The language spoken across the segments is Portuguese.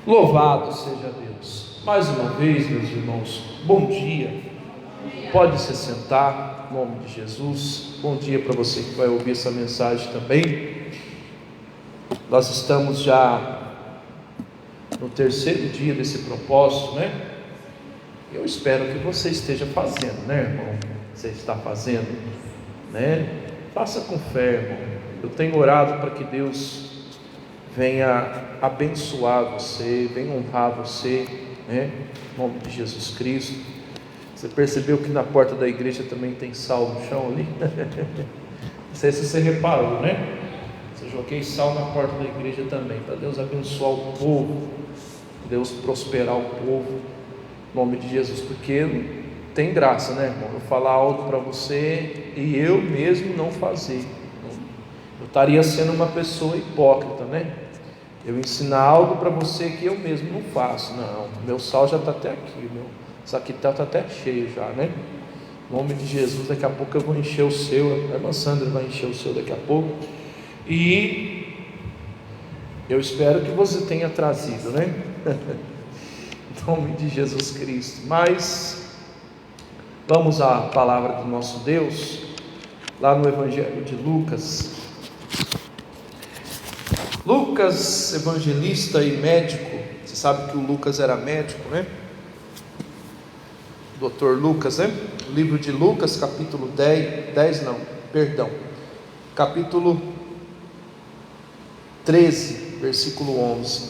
Louvado seja Deus. Mais uma vez, meus irmãos, bom dia. Pode se sentar, em nome de Jesus. Bom dia para você que vai ouvir essa mensagem também. Nós estamos já no terceiro dia desse propósito, né? Eu espero que você esteja fazendo, né, irmão? Você está fazendo, né? Faça com fé, irmão. Eu tenho orado para que Deus venha abençoar você, venha honrar você, né? Em nome de Jesus Cristo. Você percebeu que na porta da igreja também tem sal no chão ali? Não sei se você reparou, né? Eu joguei sal na porta da igreja também, para Deus abençoar o povo, Deus prosperar o povo, em nome de Jesus, porque tem graça, né, irmão? Eu falar algo para você e eu mesmo não fazer. Eu estaria sendo uma pessoa hipócrita, né? Eu ensinar algo para você que eu mesmo não faço. Não, meu sal já está até aqui, meu saquitel está até cheio já, né? Em nome de Jesus, daqui a pouco eu vou encher o seu, a irmã Sandra vai encher o seu daqui a pouco. E eu espero que você tenha trazido, né? Em nome de Jesus Cristo. Mas vamos à palavra do nosso Deus, lá no Evangelho de Lucas. Lucas, evangelista e médico. Você sabe que o Lucas era médico, né? Doutor Lucas, né? Livro de Lucas, capítulo capítulo 13, versículo 11.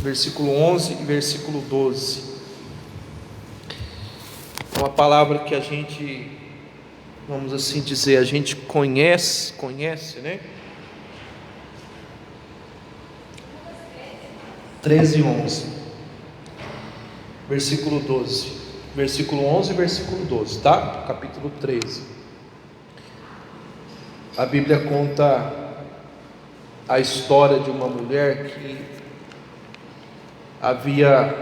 Versículo 11 e versículo 12. É uma palavra que a gente, vamos assim dizer, a gente conhece, né? 13 e 11, versículo 12, versículo 11 e versículo 12, tá? Capítulo 13. A Bíblia conta a história de uma mulher que havia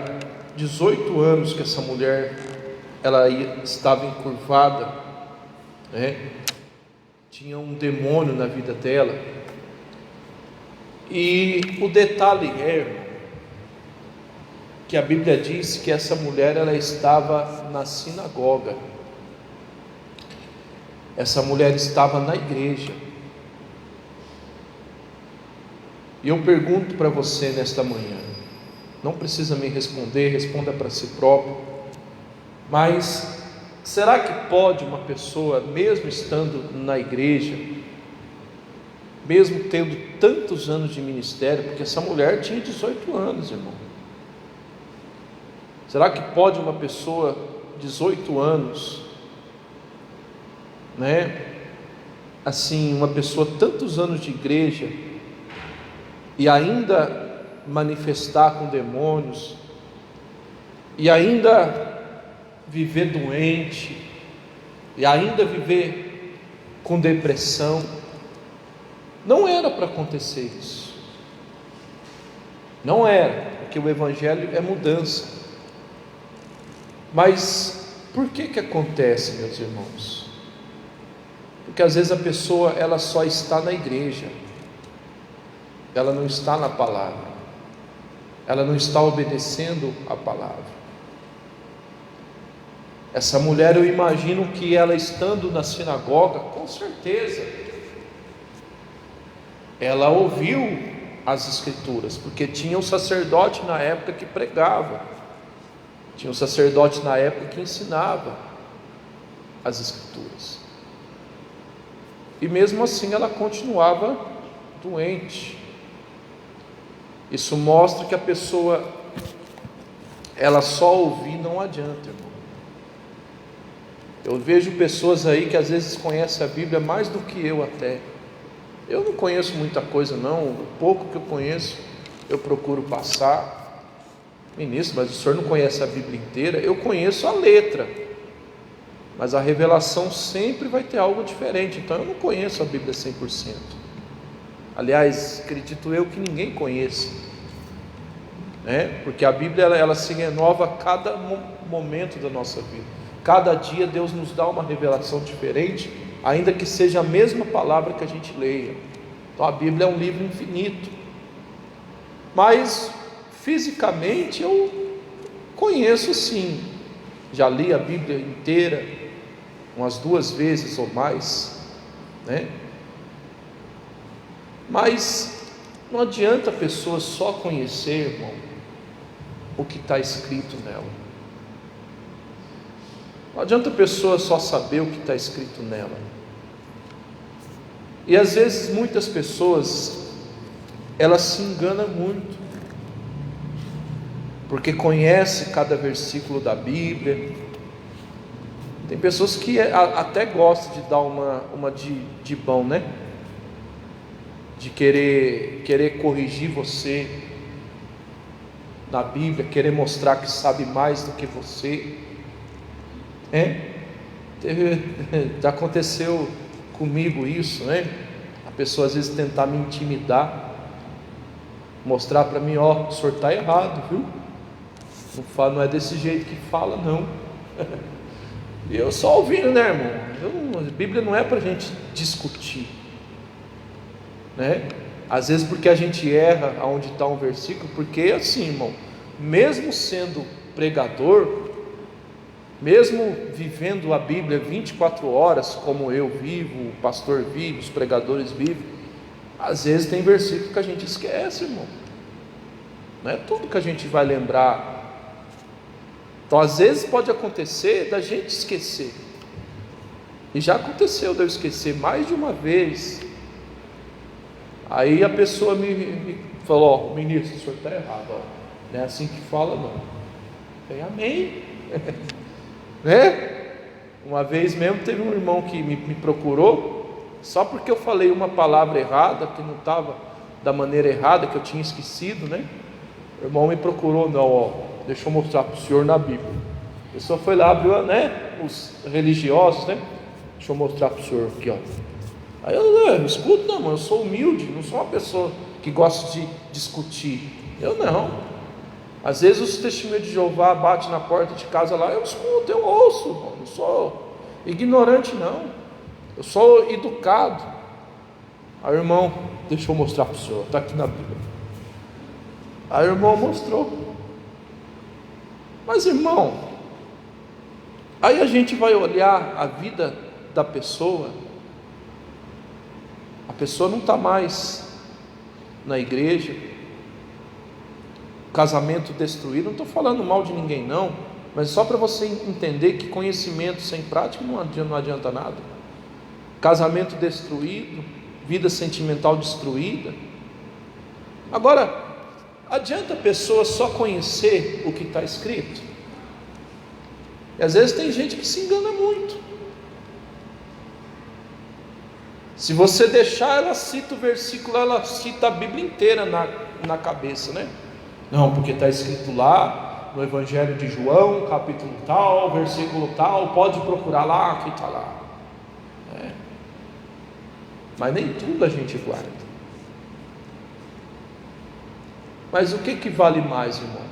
18 anos que essa mulher, ela estava encurvada, né? Tinha um demônio na vida dela. E o detalhe é que a Bíblia diz que essa mulher, ela estava na sinagoga. Essa mulher estava na igreja. E eu pergunto para você nesta manhã, não precisa me responder, responda para si próprio, mas será que pode uma pessoa, mesmo estando na igreja, mesmo tendo tantos anos de ministério, porque essa mulher tinha 18 anos, irmão, será que pode uma pessoa, 18 anos, né, assim, uma pessoa tantos anos de igreja, e ainda manifestar com demônios, e ainda viver doente, e ainda viver com depressão? Não era para acontecer isso, não era, porque o Evangelho é mudança. Mas por que acontece, meus irmãos? Porque às vezes a pessoa, ela só está na igreja, ela não está na palavra, ela não está obedecendo a palavra. Essa mulher, eu imagino que ela estando na sinagoga, com certeza, ela ouviu as escrituras, porque tinha um sacerdote na época que pregava, tinha um sacerdote na época que ensinava as escrituras, e mesmo assim ela continuava doente. Isso mostra que a pessoa, ela só ouvir não adianta, irmão. Eu vejo pessoas aí que às vezes conhecem a Bíblia mais do que eu até. Eu não conheço muita coisa não, o pouco que eu conheço eu procuro passar. Ministro, mas o senhor não conhece a Bíblia inteira? Eu conheço a letra, mas a revelação sempre vai ter algo diferente. Então eu não conheço a Bíblia 100%. Aliás, acredito eu que ninguém conhece, né? Porque a Bíblia, ela se renova a cada momento da nossa vida. Cada dia Deus nos dá uma revelação diferente, ainda que seja a mesma palavra que a gente leia. Então a Bíblia é um livro infinito. Mas fisicamente eu conheço sim, já li a Bíblia inteira umas 2 vezes ou mais, né? Mas não adianta a pessoa só conhecer, irmão, o que está escrito nela. Não adianta a pessoa só saber o que está escrito nela. E às vezes muitas pessoas, elas se enganam muito, porque conhece cada versículo da Bíblia. Tem pessoas que até gostam de dar uma de bom, né? De querer corrigir você na Bíblia, querer mostrar que sabe mais do que você. Já aconteceu comigo isso, né? A pessoa às vezes tentar me intimidar, mostrar para mim, ó, o senhor está errado, viu? Não é desse jeito que fala, não. E eu só ouvindo, né, irmão? A Bíblia não é para a gente discutir, né? Às vezes porque a gente erra aonde está um versículo, porque assim, irmão, mesmo sendo pregador, mesmo vivendo a Bíblia 24 horas, como eu vivo, o pastor vive, os pregadores vivem, às vezes tem versículo que a gente esquece, irmão. Não é tudo que a gente vai lembrar. Então às vezes pode acontecer da gente esquecer, e já aconteceu de eu esquecer mais de uma vez. Aí a pessoa me falou, ó, ministro, o senhor está errado, ó. Não é assim que fala, não. Eu falei, amém. Né? Uma vez mesmo teve um irmão que me procurou, só porque eu falei uma palavra errada, que não estava da maneira errada, que eu tinha esquecido, né? O irmão me procurou, não, ó, deixa eu mostrar para o senhor na Bíblia. A pessoa foi lá, abriu, né? Os religiosos, né? Deixa eu mostrar para o senhor aqui, ó. Aí eu escuto, não, mano, eu sou humilde, não sou uma pessoa que gosta de discutir. Eu não. Às vezes os testemunhos de Jeová batem na porta de casa lá, eu escuto, eu ouço, irmão. Não sou ignorante, não. Eu sou educado. Aí o irmão, deixa eu mostrar para o senhor, está aqui na Bíblia. Aí o irmão mostrou. Mas irmão, aí a gente vai olhar a vida da pessoa, a pessoa não está mais na igreja, casamento destruído. Não estou falando mal de ninguém não, mas só para você entender que conhecimento sem prática não adianta nada. Casamento destruído, vida sentimental destruída. Agora, adianta a pessoa só conhecer o que está escrito? E às vezes tem gente que se engana muito. Se você deixar, ela cita o versículo, ela cita a Bíblia inteira na cabeça, né? Não, porque está escrito lá no Evangelho de João, capítulo tal, versículo tal, pode procurar lá, que está lá. Mas nem tudo a gente guarda. Mas o que vale mais, irmão?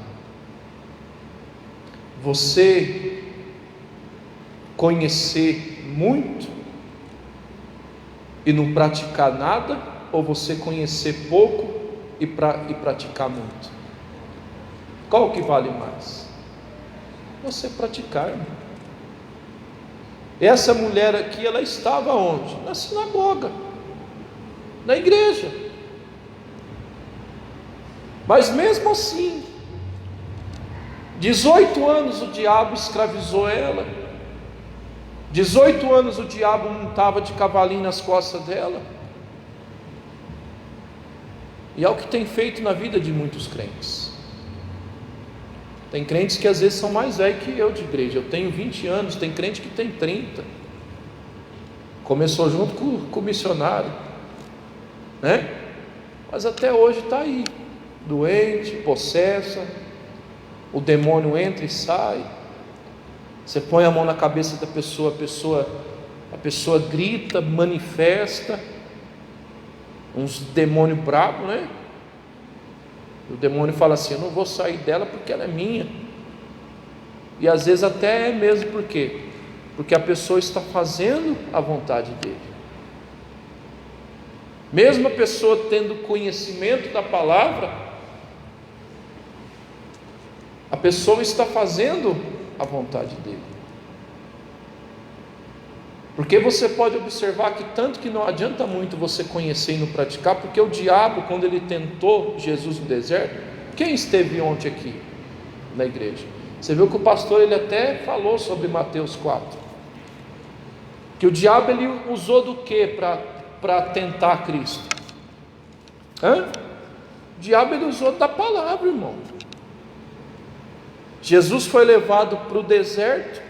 Você conhecer muito e não praticar nada, ou você conhecer pouco e praticar muito? Qual que vale mais? Você praticar, irmão. Essa mulher aqui, ela estava onde? Na sinagoga, na igreja. Mas mesmo assim, 18 anos o diabo escravizou ela, 18 anos o diabo montava de cavalinho nas costas dela, e é o que tem feito na vida de muitos crentes. Tem crentes que às vezes são mais velhos que eu de igreja. Eu tenho 20 anos, tem crente que tem 30. Começou junto com o missionário, né? Mas até hoje está aí, doente, possessa. O demônio entra e sai. Você põe a mão na cabeça da pessoa, a pessoa grita, manifesta. Uns demônios bravos, né? O demônio fala assim, eu não vou sair dela porque ela é minha. E às vezes até é mesmo por quê? Porque a pessoa está fazendo a vontade dele. Mesmo a pessoa tendo conhecimento da palavra, a pessoa está fazendo a vontade dele. Porque você pode observar que tanto que não adianta muito você conhecer e não praticar, porque o diabo, quando ele tentou Jesus no deserto, quem esteve ontem aqui na igreja? Você viu que o pastor ele até falou sobre Mateus 4, que o diabo ele usou do que para tentar Cristo? O diabo ele usou da palavra, irmão. Jesus foi levado para o deserto,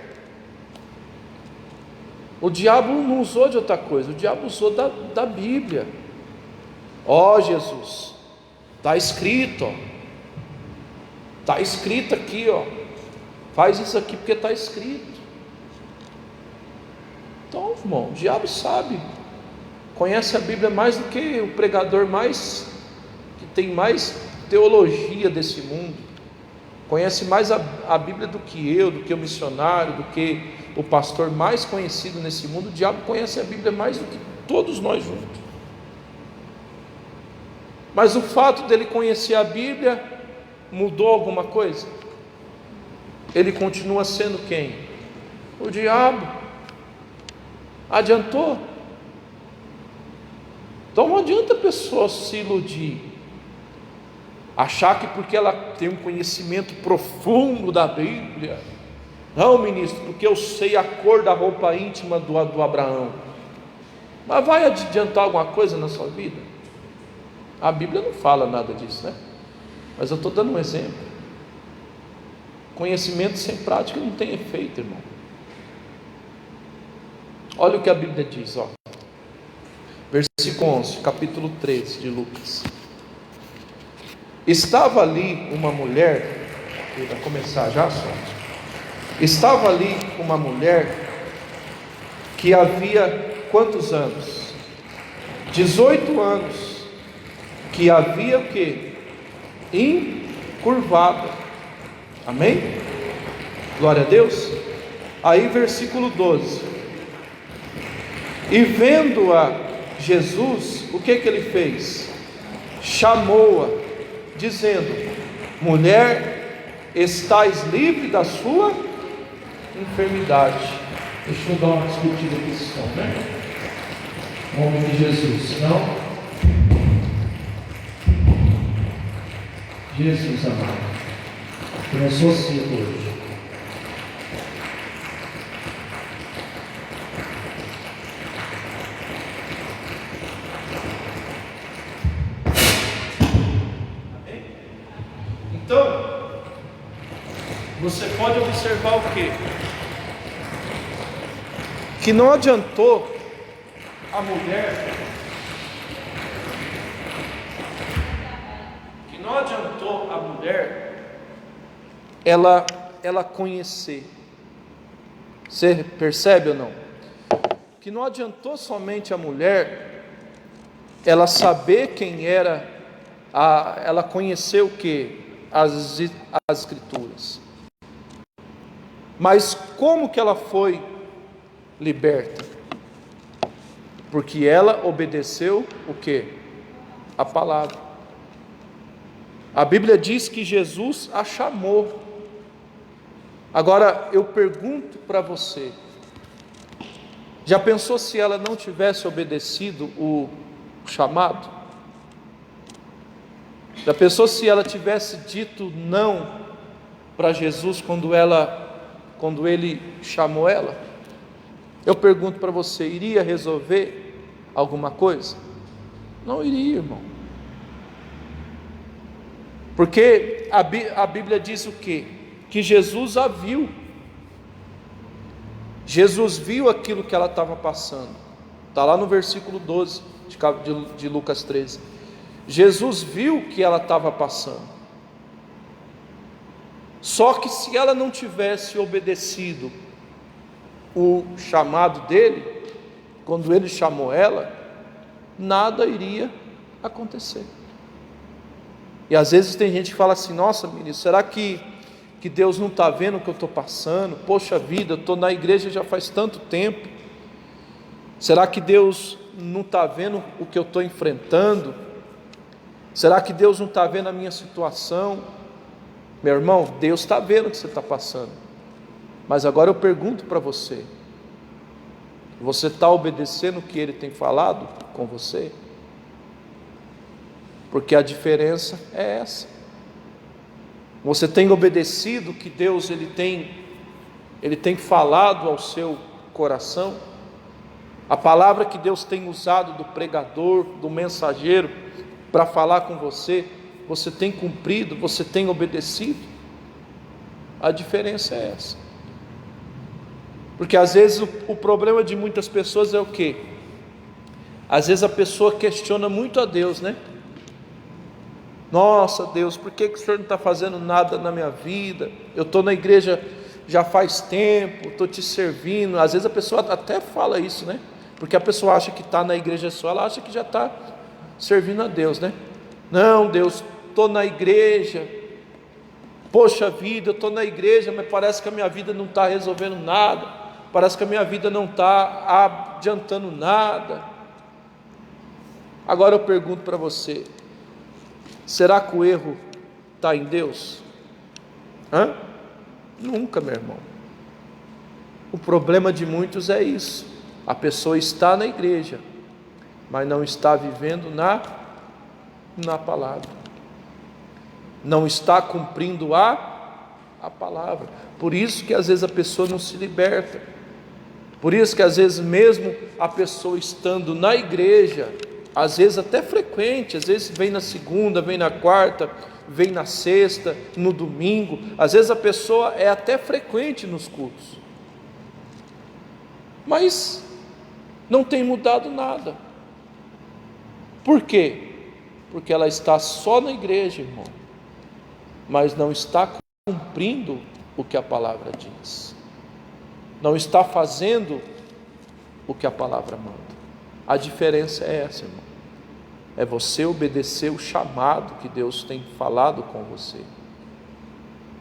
o diabo não usou de outra coisa, o diabo usou da Bíblia. Jesus, está escrito, está escrito aqui, faz isso aqui porque está escrito. Então, irmão, o diabo sabe, conhece a Bíblia mais do que o pregador que tem mais teologia desse mundo, conhece mais a Bíblia do que eu, do que o missionário, do que o pastor mais conhecido nesse mundo. O diabo conhece a Bíblia mais do que todos nós juntos. Mas o fato dele conhecer a Bíblia mudou alguma coisa? Ele continua sendo quem? O diabo. Adiantou? Então não adianta a pessoa se iludir, achar que porque ela tem um conhecimento profundo da Bíblia, não, ministro, porque eu sei a cor da roupa íntima do Abraão. Mas vai adiantar alguma coisa na sua vida? A Bíblia não fala nada disso, né? Mas eu estou dando um exemplo. Conhecimento sem prática não tem efeito, irmão. Olha o que a Bíblia diz, versículo 11, capítulo 13 de Lucas. Estava ali uma mulher, vai começar já só. Estava ali uma mulher que havia quantos anos? 18 anos, que havia o que? Encurvada. Amém? Glória a Deus. Aí versículo 12. E vendo-a Jesus, o que ele fez? Chamou-a, dizendo: mulher, estás livre da sua enfermidade. Deixa eu dar uma discutida aqui, som, né? Em nome de Jesus, não? Jesus amado, começou cedo hoje. Então, você pode observar o quê? Que não adiantou a mulher, ela conhecer. Você percebe ou não? Que não adiantou somente a mulher ela saber quem era, ela conhecer o que? As escrituras. Mas como que ela foi liberta? Porque ela obedeceu o que? A palavra. A Bíblia diz que Jesus a chamou. Agora eu pergunto para você, já pensou se ela não tivesse obedecido o chamado? Já pensou se ela tivesse dito não para Jesus quando ele chamou ela? Eu pergunto para você, iria resolver alguma coisa? Não iria, irmão. Porque a Bíblia diz o quê? Que Jesus a viu. Jesus viu aquilo que ela estava passando. Está lá no versículo 12 de Lucas 13. Jesus viu o que ela estava passando. Só que se ela não tivesse obedecido o chamado dele, quando ele chamou ela, nada iria acontecer. E às vezes tem gente que fala assim: nossa, menino, será que Deus não está vendo o que eu estou passando? Poxa vida, eu estou na igreja já faz tanto tempo. Será que Deus não está vendo o que eu estou enfrentando? Será que Deus não está vendo a minha situação? Meu irmão, Deus está vendo o que você está passando. Mas agora eu pergunto para você: você está obedecendo o que Ele tem falado com você? Porque a diferença é essa. Você tem obedecido o que Deus Ele tem falado ao seu coração? A palavra que Deus tem usado do pregador, do mensageiro, para falar com você, você tem cumprido, você tem obedecido? A diferença é essa. Porque às vezes o problema de muitas pessoas é o quê? Às vezes a pessoa questiona muito a Deus, né? Nossa Deus, por que o Senhor não está fazendo nada na minha vida? Eu estou na igreja já faz tempo, estou te servindo. Às vezes a pessoa até fala isso, né? Porque a pessoa acha que está na igreja só, ela acha que já está servindo a Deus, né? Não, Deus, estou na igreja, poxa vida, eu estou na igreja, mas parece que a minha vida não está resolvendo nada, parece que a minha vida não está adiantando nada. Agora eu pergunto para você: será que o erro está em Deus? Nunca, meu irmão. O problema de muitos é isso: a pessoa está na igreja, mas não está vivendo na palavra, não está cumprindo a palavra. Por isso que às vezes a pessoa não se liberta, por isso que às vezes mesmo a pessoa estando na igreja, às vezes até frequente, às vezes vem na segunda, vem na quarta, vem na sexta, no domingo, às vezes a pessoa é até frequente nos cultos, mas não tem mudado nada. Por quê? Porque ela está só na igreja, irmão, mas não está cumprindo o que a palavra diz, não está fazendo o que a palavra manda. A diferença é essa, irmão: é você obedecer o chamado que Deus tem falado com você.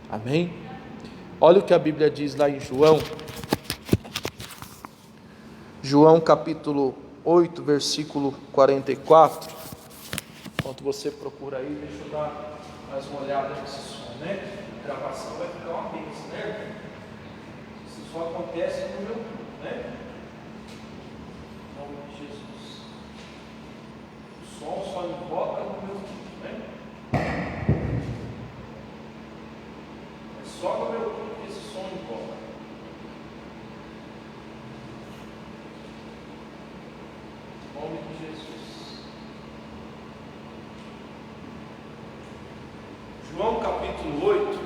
Amém? Olha o que a Bíblia diz lá em João capítulo 8, versículo 44. Enquanto você procura aí, deixa eu dar mais uma olhada nesse som, né? A gravação vai ficar uma bênção, né? Isso só acontece no meu culto, né? Em nome de Jesus. O som só invoca no meu culto, né? É só no meu culto que esse som invoca. Em nome de Jesus. João capítulo 8.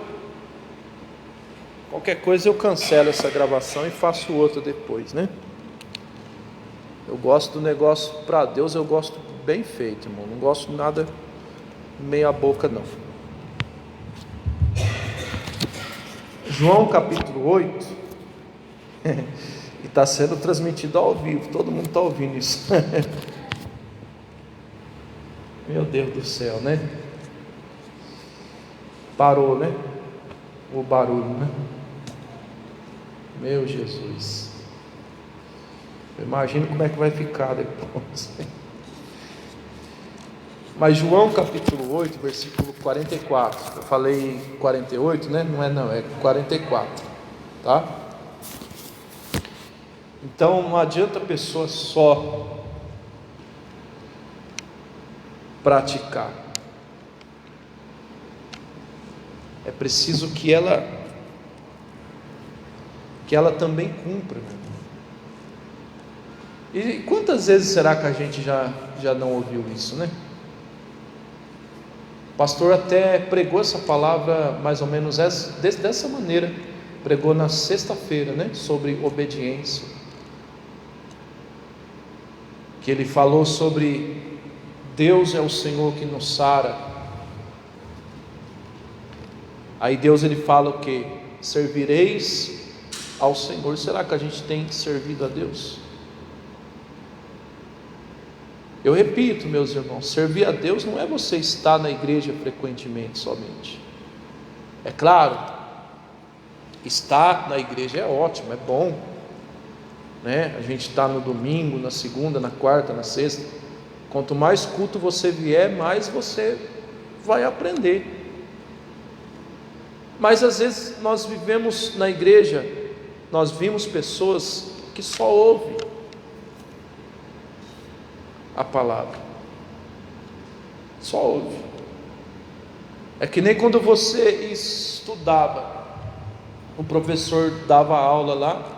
Qualquer coisa eu cancelo essa gravação e faço outra depois, né? Eu gosto do negócio para Deus, eu gosto bem feito, irmão. Não gosto de nada meia boca, não. João capítulo 8. E está sendo transmitido ao vivo, todo mundo está ouvindo isso. Meu Deus do céu, né? Parou, né? O barulho, né? Meu Jesus. Eu imagino como é que vai ficar depois. Mas João capítulo 8, versículo 44. Eu falei 48, né? Não, é 44, tá? Então não adianta a pessoa só praticar. É preciso que ela também cumpra. E quantas vezes será que a gente já não ouviu isso, né? O pastor até pregou essa palavra mais ou menos dessa maneira, pregou na sexta-feira, né? Sobre obediência, que ele falou sobre Deus é o Senhor que nos sara. Aí Deus ele fala o que? Servireis ao Senhor. Será que a gente tem servido a Deus? Eu repito, meus irmãos, servir a Deus não é você estar na igreja frequentemente somente. É claro, estar na igreja é ótimo, é bom, né? A gente está no domingo, na segunda, na quarta, na sexta. Quanto mais culto você vier, mais você vai aprender. Mas às vezes nós vivemos na igreja, nós vimos pessoas que só ouvem a palavra, só ouve. É que nem quando você estudava, o professor dava aula lá.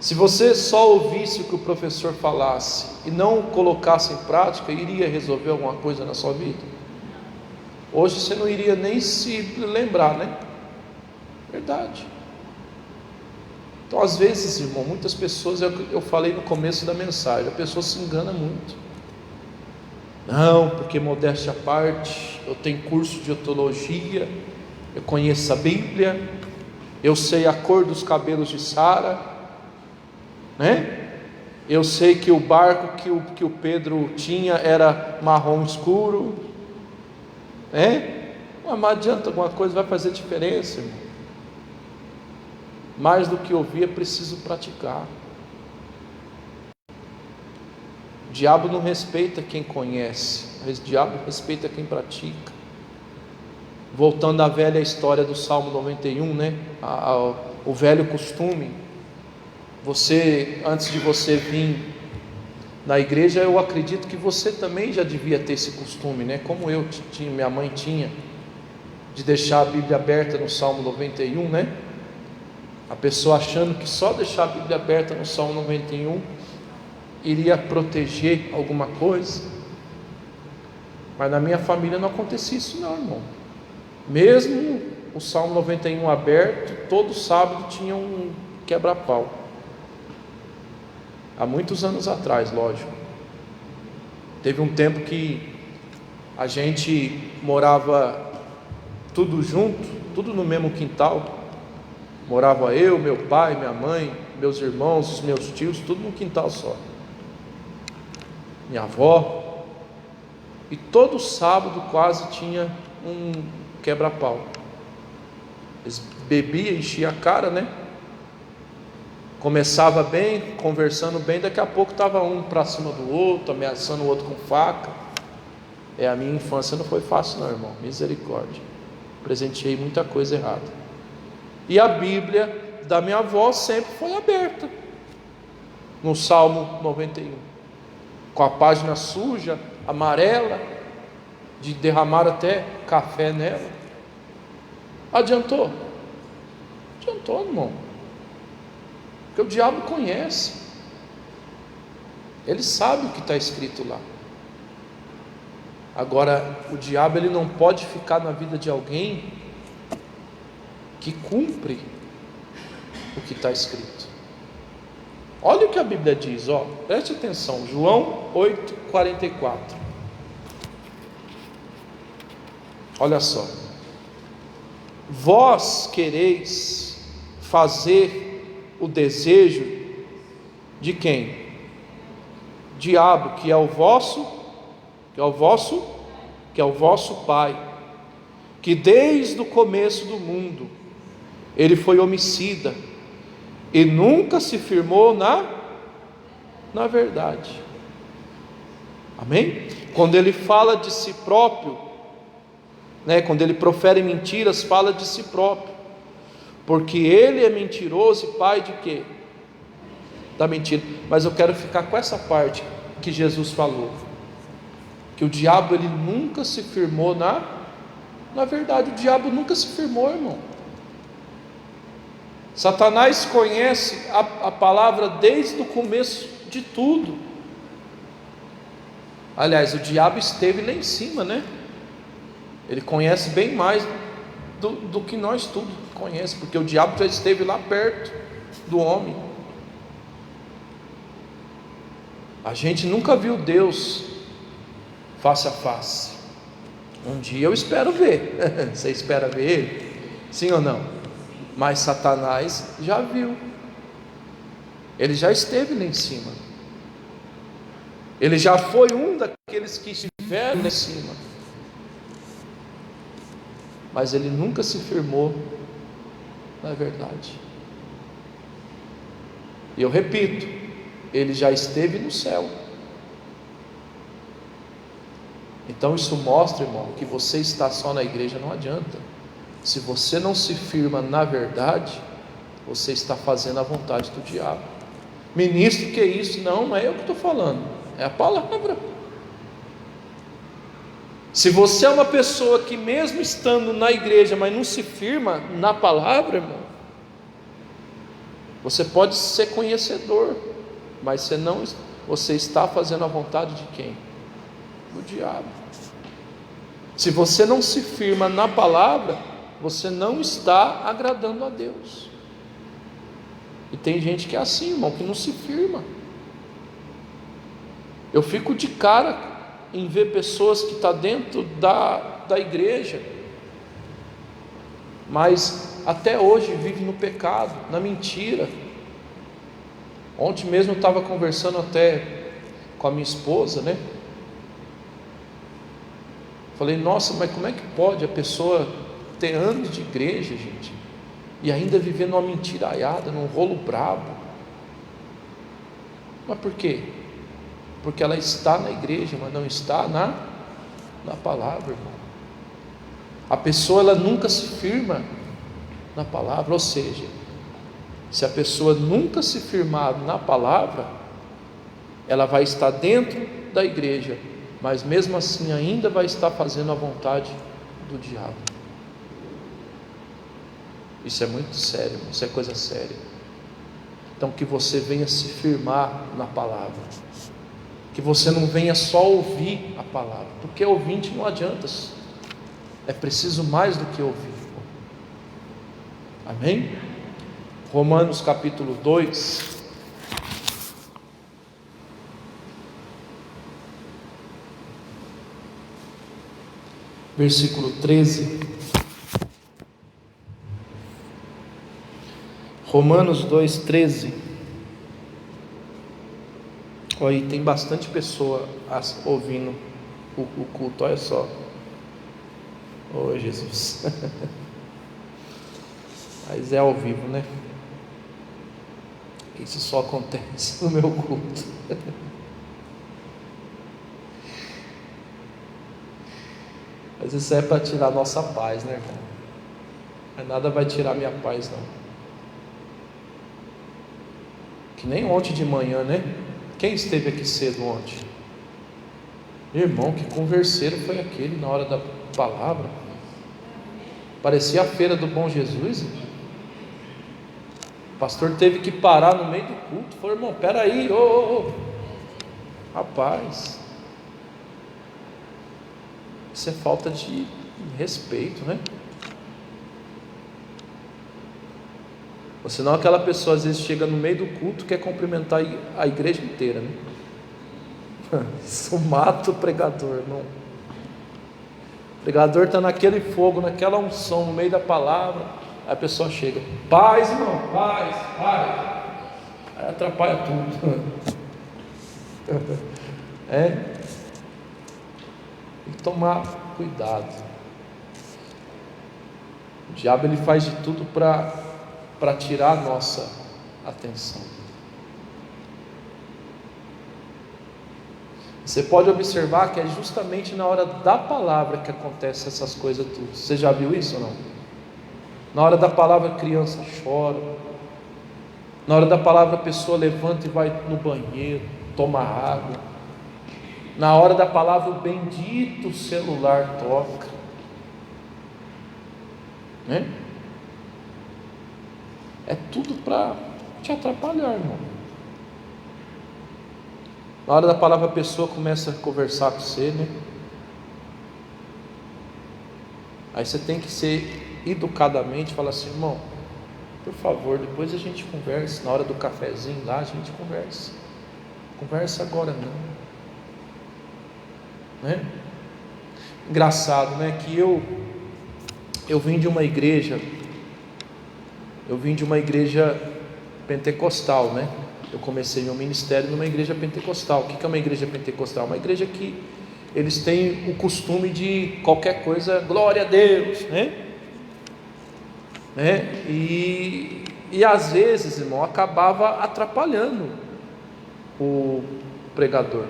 Se você só ouvisse o que o professor falasse e não colocasse em prática, iria resolver alguma coisa na sua vida? Hoje você não iria nem se lembrar, né? Verdade. Então às vezes, irmão, muitas pessoas, eu falei no começo da mensagem, a pessoa se engana muito. Não, porque modéstia à parte, eu tenho curso de teologia, eu conheço a Bíblia, eu sei a cor dos cabelos de Sara, né? Eu sei que o barco que o Pedro tinha era marrom escuro, né? Mas adianta alguma coisa, vai fazer diferença, irmão. Mais do que ouvir, é preciso praticar. O diabo não respeita quem conhece, mas o diabo respeita quem pratica. Voltando à velha história do Salmo 91, né? O velho costume. Você, antes de você vir na igreja, eu acredito que você também já devia ter esse costume, né? Como eu tinha, minha mãe tinha, de deixar a Bíblia aberta no Salmo 91, né? A pessoa achando que só deixar a Bíblia aberta no Salmo 91 iria proteger alguma coisa. Mas na minha família não acontecia isso não, irmão. Mesmo o Salmo 91 aberto, todo sábado tinha um quebra-pau. Há muitos anos atrás, lógico. Teve um tempo que a gente morava tudo junto, tudo no mesmo quintal. Morava eu, meu pai, minha mãe, meus irmãos, os meus tios, tudo no quintal só. Minha avó. E todo sábado quase tinha um quebra-pau. Eles bebiam, enchiam a cara, né? Começava bem, conversando bem, daqui a pouco estava um para cima do outro, ameaçando o outro com faca. A minha infância não foi fácil não, irmão, misericórdia. Presenteei muita coisa errada. E a Bíblia da minha avó sempre foi aberta, no Salmo 91, com a página suja, amarela, de derramar até café nela. Adiantou? Adiantou, irmão. Porque o diabo conhece, ele sabe o que está escrito lá. Agora, o diabo ele não pode ficar na vida de alguém que cumpre o que está escrito. Olha o que a Bíblia diz, preste atenção, João 8,44. Olha só: vós quereis fazer o desejo de quem? Diabo, que é o vosso pai, que desde o começo do mundo ele foi homicida e nunca se firmou na verdade. Amém? Quando ele fala de si próprio, né, quando ele profere mentiras, fala de si próprio. Porque ele é mentiroso e pai de quê? Da mentira. Mas eu quero ficar com essa parte que Jesus falou, que o diabo ele nunca se firmou na verdade. O diabo nunca se firmou, irmão. Satanás conhece a palavra desde o começo de tudo. Aliás, o diabo esteve lá em cima, né? Ele conhece bem mais do que nós tudo conhece, porque o diabo já esteve lá perto do homem. A gente nunca viu Deus face a face. Um dia eu espero ver. Você espera ver Ele? Sim ou não? Mas Satanás já viu. Ele já esteve lá em cima. Ele já foi um daqueles que estiveram lá em cima. Mas ele nunca se firmou na verdade. E eu repito, ele já esteve no céu. Então isso mostra, irmão, que você estar só na igreja não adianta. Se você não se firma na verdade, você está fazendo a vontade do diabo. Ministro, que é isso? Não, não é eu que estou falando, é a palavra. Se você é uma pessoa que mesmo estando na igreja, mas não se firma na palavra, irmão, você pode ser conhecedor, mas você está fazendo a vontade de quem? Do diabo. Se você não se firma na palavra, você não está agradando a Deus. E tem gente que é assim, irmão, que não se firma. Eu fico de cara em ver pessoas que estão dentro da igreja, mas até hoje vive no pecado, na mentira. Ontem mesmo eu estava conversando até com a minha esposa, né? Falei, nossa, mas como é que pode a pessoa ter anos de igreja, gente, e ainda viver numa mentiraiada, num rolo brabo? Mas por quê? Porque ela está na igreja, mas não está na palavra, irmão. A pessoa, ela nunca se firma na palavra. Ou seja, se a pessoa nunca se firmar na palavra, ela vai estar dentro da igreja, mas mesmo assim ainda vai estar fazendo a vontade do diabo. Isso é muito sério, isso é coisa séria. Então que você venha se firmar na palavra, que você não venha só ouvir a palavra, porque ouvinte não adianta, é preciso mais do que ouvir. Amém? Romanos capítulo 2, versículo 13. Romanos 2,13. Olha aí, tem bastante pessoa ouvindo o culto, olha só. Oh Jesus. Mas é ao vivo, né? Isso só acontece no meu culto. Mas isso é para tirar nossa paz, né, irmão? Mas nada vai tirar minha paz, não. Que nem ontem de manhã, né? Quem esteve aqui cedo ontem? Irmão, que converseiro foi aquele na hora da palavra? Parecia a feira do Bom Jesus. O pastor teve que parar no meio do culto. Falou, irmão, peraí, rapaz, isso é falta de respeito, né? Ou senão aquela pessoa às vezes chega no meio do culto e quer cumprimentar a igreja inteira, né? Isso mata o pregador, irmão. O pregador está naquele fogo, naquela unção, no meio da palavra. Aí a pessoa chega, paz, irmão, paz. Aí atrapalha tudo. Tem que tomar cuidado. O diabo, ele faz de tudo para tirar a nossa atenção. Você pode observar que é justamente na hora da palavra que acontece essas coisas tudo. Você já viu isso ou não? Na hora da palavra a criança chora. Na hora da palavra a pessoa levanta e vai no banheiro, toma água. Na hora da palavra o bendito celular toca, né? É tudo para te atrapalhar, irmão. Na hora da palavra a pessoa começa a conversar com você, né? Aí você tem que ser educadamente, falar assim, irmão, por favor, depois a gente conversa. Na hora do cafezinho lá a gente conversa. Conversa agora não, né? Engraçado, né? Que eu vim de uma igreja pentecostal, né? Eu comecei meu ministério numa igreja pentecostal. O que é uma igreja pentecostal? Uma igreja que eles têm o costume de qualquer coisa, glória a Deus, né? E às vezes, irmão, acabava atrapalhando o pregador.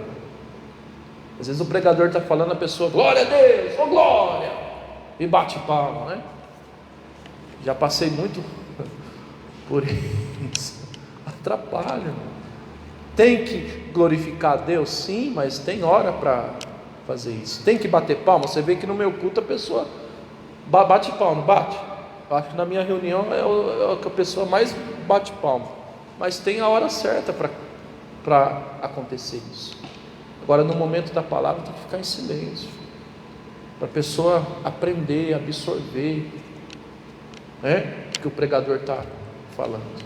Às vezes o pregador está falando, a pessoa, glória a Deus, oh glória, e bate palma, né? Já passei muito por isso. Atrapalha. Tem que glorificar a Deus? Sim, mas tem hora para fazer isso. Tem que bater palma. Você vê que no meu culto a pessoa bate palma, não bate? Eu acho que na minha reunião é o que a pessoa mais bate palma. Mas tem a hora certa para acontecer isso. Agora, no momento da palavra, tem que ficar em silêncio, para a pessoa aprender, absorver, né, o que o pregador está falando.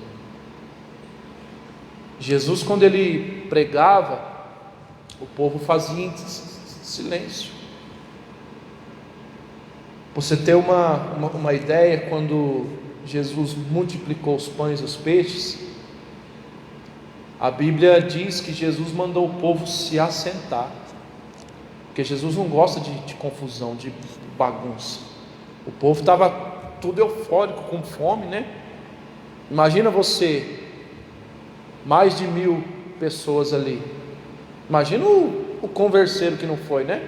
Jesus, quando ele pregava, o povo fazia em silêncio. Você ter uma ideia, quando Jesus multiplicou os pães e os peixes, a Bíblia diz que Jesus mandou o povo se assentar, porque Jesus não gosta de confusão, de bagunça. O povo estava tudo eufórico, com fome, né? Imagina você, mais de 1000 pessoas ali. Imagina o converseiro que não foi, né?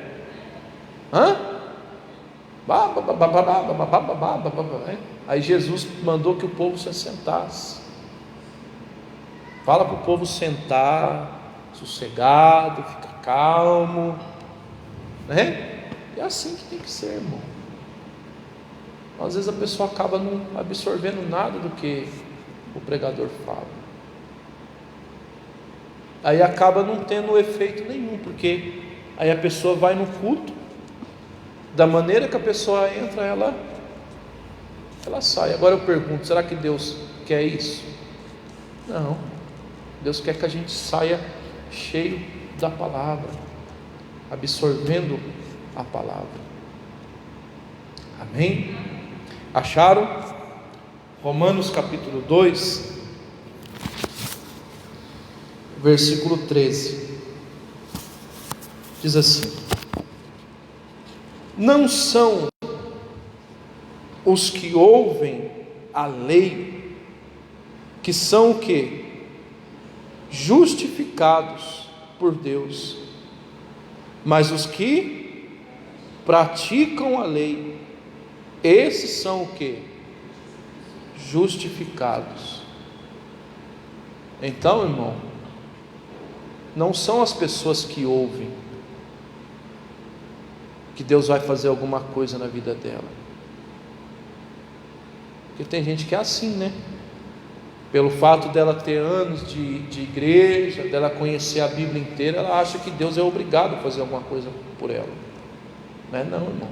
Aí Jesus mandou que o povo se assentasse. Fala para o povo sentar, sossegado, ficar calmo, né? É assim que tem que ser, irmão. Às vezes a pessoa acaba não absorvendo nada do que o pregador fala. Aí acaba não tendo efeito nenhum, porque aí a pessoa vai no culto, da maneira que a pessoa entra, ela sai. Agora eu pergunto, será que Deus quer isso? Não. Deus quer que a gente saia cheio da palavra, absorvendo a palavra. Amém? Acharam? Romanos capítulo 2, versículo 13, diz assim: não são os que ouvem a lei que são o quê? Justificados por Deus, mas os que praticam a lei, esses são o quê? Justificados. Então, irmão, não são as pessoas que ouvem que Deus vai fazer alguma coisa na vida dela, porque tem gente que é assim, né? Pelo fato dela ter anos de igreja, dela conhecer a Bíblia inteira, ela acha que Deus é obrigado a fazer alguma coisa por ela. Não é não, irmão.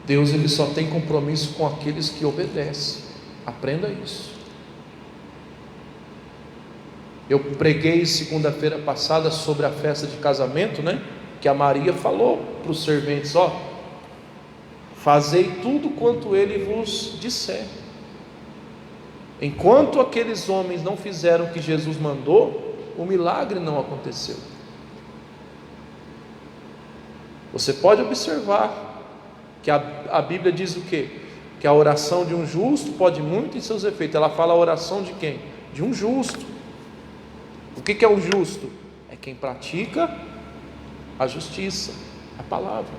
Deus, ele só tem compromisso com aqueles que obedecem. Aprenda isso. Eu preguei segunda-feira passada sobre a festa de casamento, né? Que a Maria falou para os serventes: fazei tudo quanto ele vos disser. Enquanto aqueles homens não fizeram o que Jesus mandou, o milagre não aconteceu. Você pode observar que a Bíblia diz o quê? Que a oração de um justo pode muito em seus efeitos. Ela fala a oração de quem? De um justo. O que é o justo? É quem pratica a justiça, a palavra.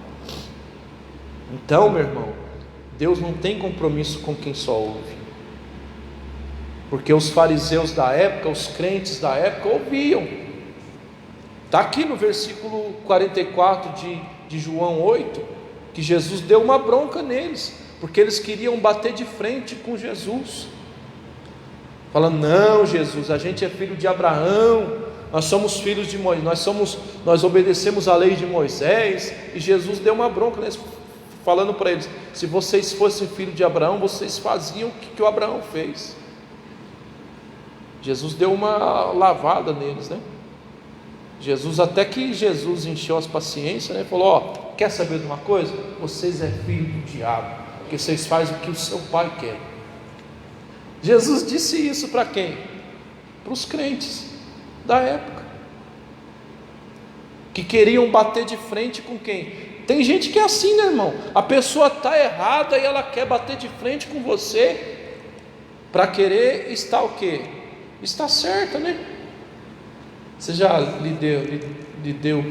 Então, meu irmão, Deus não tem compromisso com quem só ouve, porque os fariseus da época, os crentes da época ouviam. Está aqui no versículo 44 de João 8, que Jesus deu uma bronca neles, porque eles queriam bater de frente com Jesus, falando: não, Jesus, a gente é filho de Abraão, nós somos filhos de Moisés, nós obedecemos a lei de Moisés. E Jesus deu uma bronca neles, falando para eles: se vocês fossem filhos de Abraão, vocês faziam o que o Abraão fez. Jesus deu uma lavada neles, né? Até que Jesus encheu as paciências, né? Falou: quer saber de uma coisa? Vocês é filho do diabo, porque vocês fazem o que o seu pai quer. Jesus disse isso para quem? Para os crentes da época, que queriam bater de frente com quem? Tem gente que é assim, né, irmão? A pessoa está errada e ela quer bater de frente com você, para querer estar o quê? Está certa, né? Você já lidou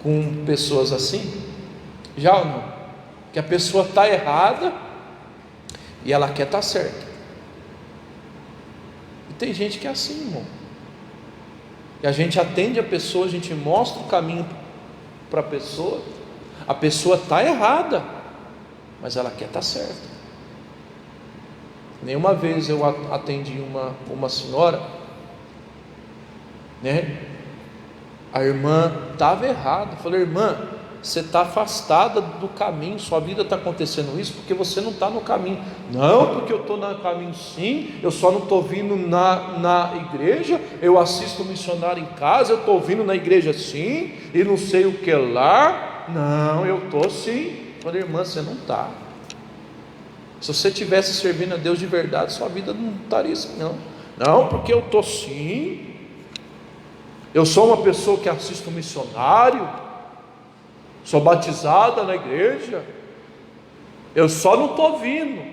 com pessoas assim? Já ou não? que a pessoa está errada e ela quer estar certa. E tem gente que é assim, irmão. E a gente atende a pessoa, a gente mostra o caminho para a pessoa está errada, mas ela quer estar certa. Nenhuma vez eu atendi uma senhora, né? A irmã estava errada. Eu falei: irmã, você está afastada do caminho, sua vida está acontecendo isso porque você não está no caminho. Não, porque eu estou no caminho sim, eu só não estou vindo na igreja, eu assisto missionário em casa, eu estou vindo na igreja sim, e não sei o que lá. Não, eu estou sim. Eu falei: irmã, você não está. Se você estivesse servindo a Deus de verdade, sua vida não estaria assim, não. Não, porque eu estou sim, eu sou uma pessoa que assisto missionário, sou batizada na igreja, eu só não estou vindo,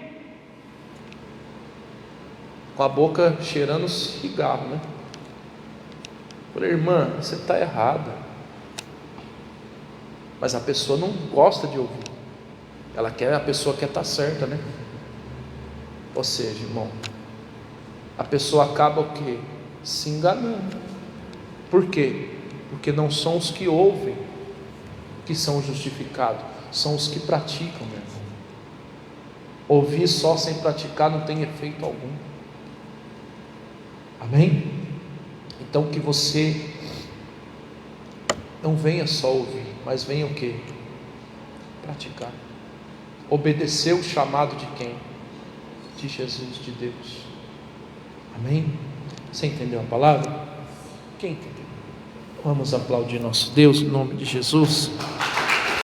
com a boca cheirando cigarro, né? Falei: irmã, você está errada. Mas a pessoa não gosta de ouvir, a pessoa quer estar certa, né? Ou seja, irmão, a pessoa acaba o quê? Se enganando. Por quê? Porque não são os que ouvem que são justificados, são os que praticam, meu irmão. Ouvir só sem praticar não tem efeito algum. Amém? Então que você não venha só ouvir, mas venha o quê? Praticar. Obedecer o chamado de quem? De Jesus, de Deus. Amém? Você entendeu a palavra? Quem entendeu? Vamos aplaudir nosso Deus em nome de Jesus.